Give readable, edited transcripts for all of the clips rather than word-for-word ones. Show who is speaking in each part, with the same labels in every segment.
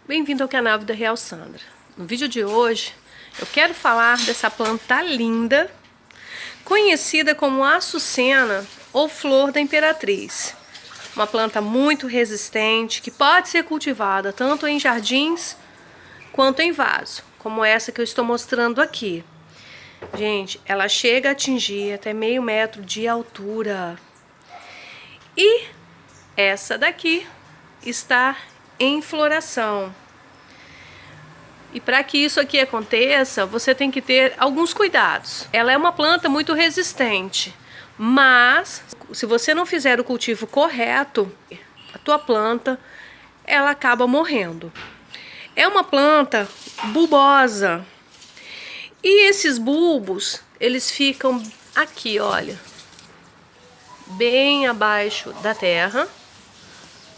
Speaker 1: Bem-vindo ao canal Vida Real Sandra. No vídeo de hoje eu quero falar dessa planta linda, conhecida como açucena ou flor da imperatriz. Uma planta muito resistente que pode ser cultivada tanto em jardins quanto em vaso, como essa que eu estou mostrando aqui. Gente, ela chega a atingir até meio metro de altura. E essa daqui está em floração. E para que isso aqui aconteça, você tem que ter alguns cuidados. Ela é uma planta muito resistente, mas se você não fizer o cultivo correto, a tua planta ela acaba morrendo. É uma planta bulbosa. E esses bulbos, eles ficam aqui, olha, bem abaixo da terra.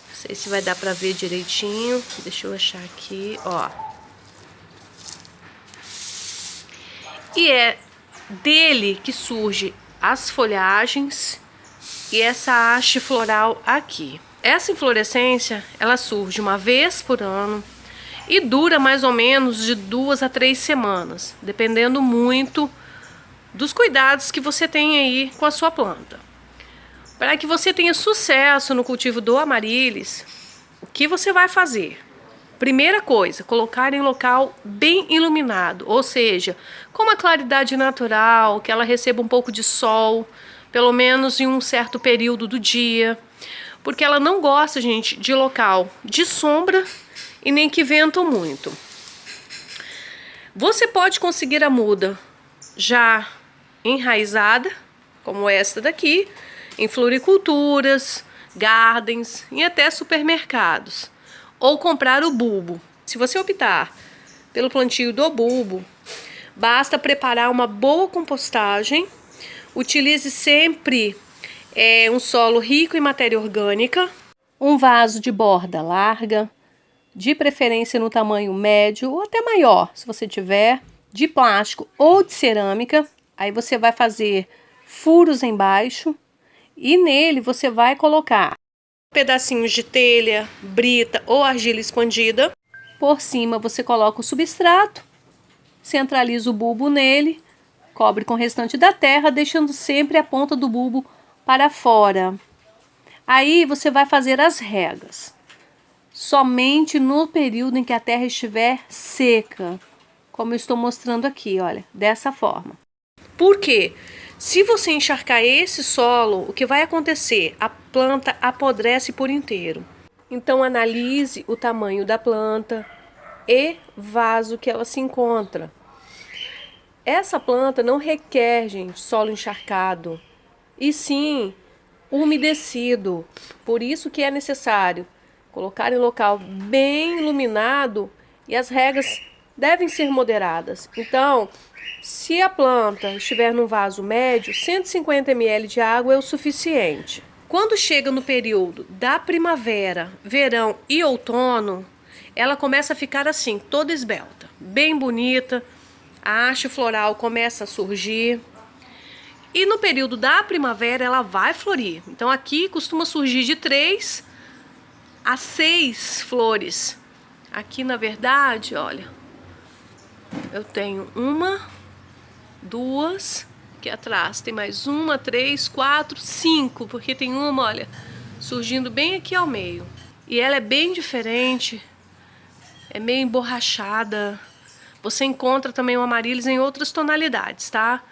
Speaker 1: Não sei se vai dar para ver direitinho. Deixa eu achar aqui, ó. E é dele que surge as folhagens e essa haste floral aqui. Essa inflorescência, ela surge uma vez por ano e dura mais ou menos de 2 a 3 semanas, dependendo muito dos cuidados que você tem aí com a sua planta. Para que você tenha sucesso no cultivo do Amaryllis, o que você vai fazer? Primeira coisa, colocar em local bem iluminado, ou seja, com uma claridade natural, que ela receba um pouco de sol, pelo menos em um certo período do dia, porque ela não gosta, gente, de local de sombra e nem que ventam muito. Você pode conseguir a muda já enraizada, como esta daqui, em floriculturas, gardens e até supermercados. Ou comprar o bulbo. Se você optar pelo plantio do bulbo, basta preparar uma boa compostagem. Utilize sempre um solo rico em matéria orgânica, um vaso de borda larga, de preferência no tamanho médio ou até maior, se você tiver, de plástico ou de cerâmica. Aí você vai fazer furos embaixo e nele você vai colocar pedacinhos de telha, brita ou argila expandida. Por cima você coloca o substrato, centraliza o bulbo nele, cobre com o restante da terra, deixando sempre a ponta do bulbo para fora. Aí você vai fazer as regas, somente no período em que a terra estiver seca, como eu estou mostrando aqui, olha, dessa forma. Por quê? Se você encharcar esse solo, o que vai acontecer? A planta apodrece por inteiro. Então analise o tamanho da planta e vaso que ela se encontra. Essa planta não requer, gente, solo encharcado, e sim umedecido. Por isso que é necessário colocar em local bem iluminado e as regas devem ser moderadas. Então, se a planta estiver num vaso médio, 150 ml de água é o suficiente. Quando chega no período da primavera, verão e outono, ela começa a ficar assim, toda esbelta, bem bonita. A haste floral começa a surgir. E no período da primavera ela vai florir. Então aqui costuma surgir de 3 a 6 flores. Aqui na verdade, olha, eu tenho 1, 2, aqui atrás tem mais 1, 3, 4, 5, porque tem uma, olha, surgindo bem aqui ao meio. E ela é bem diferente, é meio emborrachada. Você encontra também o Amaryllis em outras tonalidades, tá?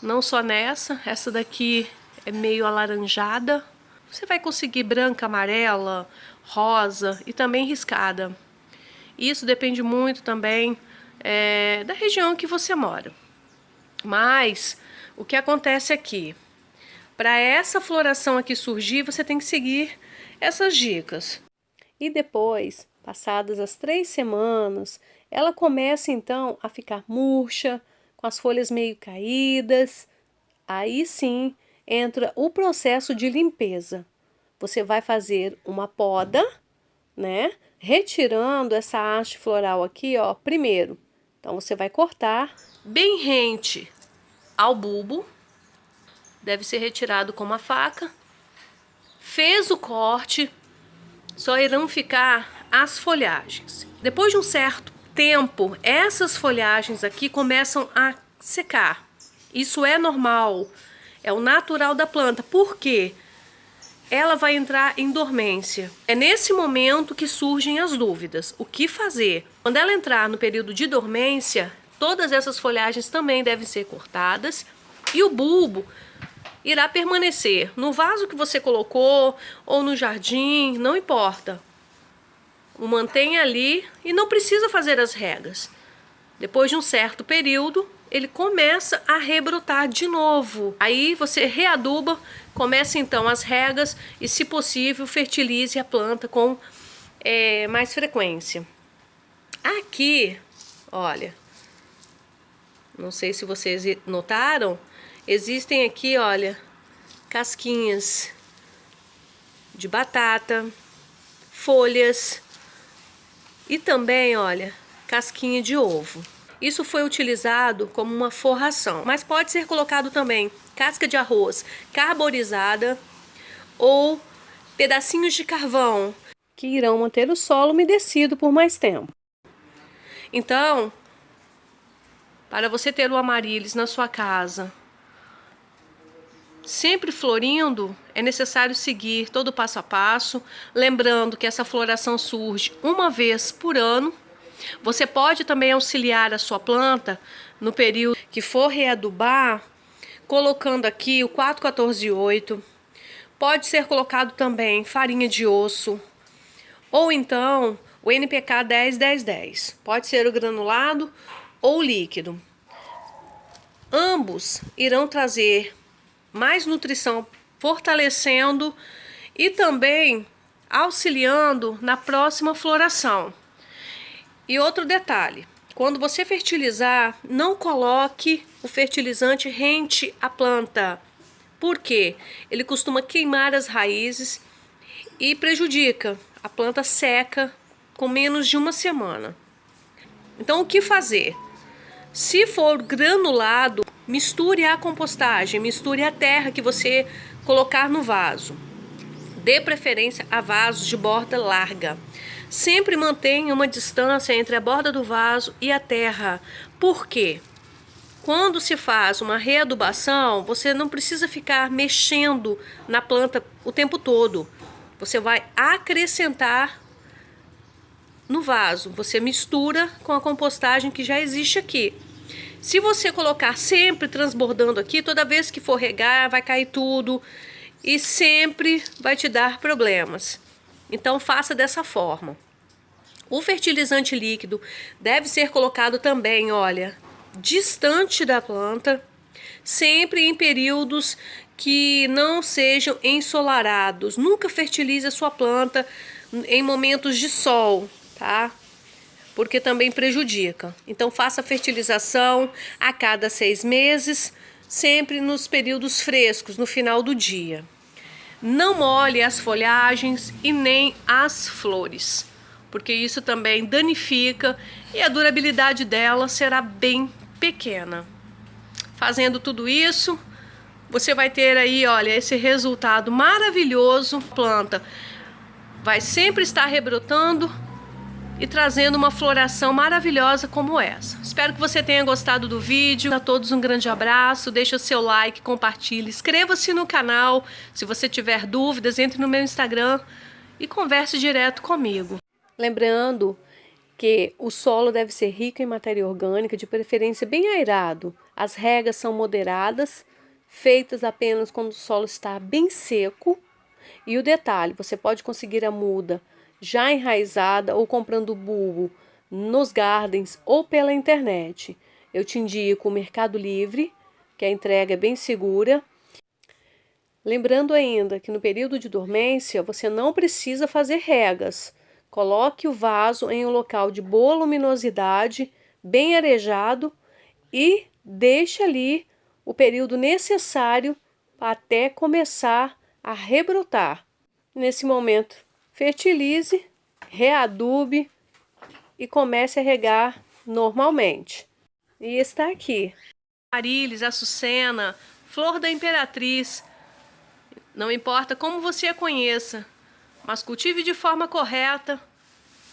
Speaker 1: Não só nessa, essa daqui é meio alaranjada. Você vai conseguir branca, amarela, rosa e também riscada. Isso depende muito também da região que você mora. Mas o que acontece aqui? Para essa floração aqui surgir, você tem que seguir essas dicas. E depois, passadas as 3 semanas, ela começa então a ficar murcha, com as folhas meio caídas. Aí sim entra o processo de limpeza. Você vai fazer uma poda, né? Retirando essa haste floral aqui, ó, primeiro. Então você vai cortar bem rente ao bulbo, deve ser retirado com uma faca. Fez o corte, só irão ficar as folhagens. Depois de um certo tempo, essas folhagens aqui começam a secar. Isso é normal, é o natural da planta. Por quê? Ela vai entrar em dormência. É nesse momento que surgem as dúvidas. O que fazer? Quando ela entrar no período de dormência, todas essas folhagens também devem ser cortadas e o bulbo irá permanecer no vaso que você colocou ou no jardim, não importa. O mantenha ali e não precisa fazer as regas. Depois de um certo período, ele começa a rebrotar de novo. Aí você readuba, começa então as regas e, se possível, fertilize a planta com mais frequência. Aqui, olha, não sei se vocês notaram, existem aqui, olha, casquinhas de batata, folhas e também, olha, casquinha de ovo. Isso foi utilizado como uma forração, mas pode ser colocado também casca de arroz carborizada ou pedacinhos de carvão, que irão manter o solo umedecido por mais tempo. Então, para você ter o amaryllis na sua casa sempre florindo, é necessário seguir todo o passo a passo, lembrando que essa floração surge uma vez por ano. Você pode também auxiliar a sua planta no período que for readubar, colocando aqui o 4-14-8. Pode ser colocado também farinha de osso, ou então o NPK 10-10-10. Pode ser o granulado ou o líquido. Ambos irão trazer mais nutrição, fortalecendo e também auxiliando na próxima floração. E outro detalhe, quando você fertilizar, não coloque o fertilizante rente à planta. Por quê? Ele costuma queimar as raízes e prejudica. A planta seca com menos de uma semana. Então, o que fazer? Se for granulado, misture a compostagem, misture a terra que você colocar no vaso. Dê preferência a vasos de borda larga. Sempre mantenha uma distância entre a borda do vaso e a terra. Por quê? Quando se faz uma readubação, você não precisa ficar mexendo na planta o tempo todo. Você vai acrescentar no vaso. Você mistura com a compostagem que já existe aqui. Se você colocar sempre transbordando aqui, toda vez que for regar, vai cair tudo e sempre vai te dar problemas. Então, faça dessa forma. O fertilizante líquido deve ser colocado também, olha, distante da planta, sempre em períodos que não sejam ensolarados. Nunca fertilize a sua planta em momentos de sol, tá? Porque também prejudica. Então, faça a fertilização a cada 6 meses, sempre nos períodos frescos, no final do dia. Não molhe as folhagens e nem as flores, porque isso também danifica e a durabilidade dela será bem pequena. Fazendo tudo isso, você vai ter aí, olha, esse resultado maravilhoso. A planta vai sempre estar rebrotando e trazendo uma floração maravilhosa como essa. Espero que você tenha gostado do vídeo. A todos um grande abraço, deixa o seu like, compartilhe, inscreva-se no canal. Se você tiver dúvidas, entre no meu Instagram e converse direto comigo. Lembrando que o solo deve ser rico em matéria orgânica, de preferência bem aerado. As regas são moderadas, feitas apenas quando o solo está bem seco. E o detalhe, você pode conseguir a muda já enraizada ou comprando o bulbo nos gardens ou pela internet. Eu te indico o Mercado Livre, que a entrega é bem segura. Lembrando ainda que no período de dormência você não precisa fazer regas. Coloque o vaso em um local de boa luminosidade, bem arejado e deixe ali o período necessário até começar a rebrotar. Nesse momento, fertilize, readube e comece a regar normalmente. E está aqui. Amaryllis, açucena, flor da imperatriz. Não importa como você a conheça, mas cultive de forma correta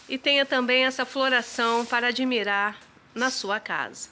Speaker 1: e tenha também essa floração para admirar na sua casa.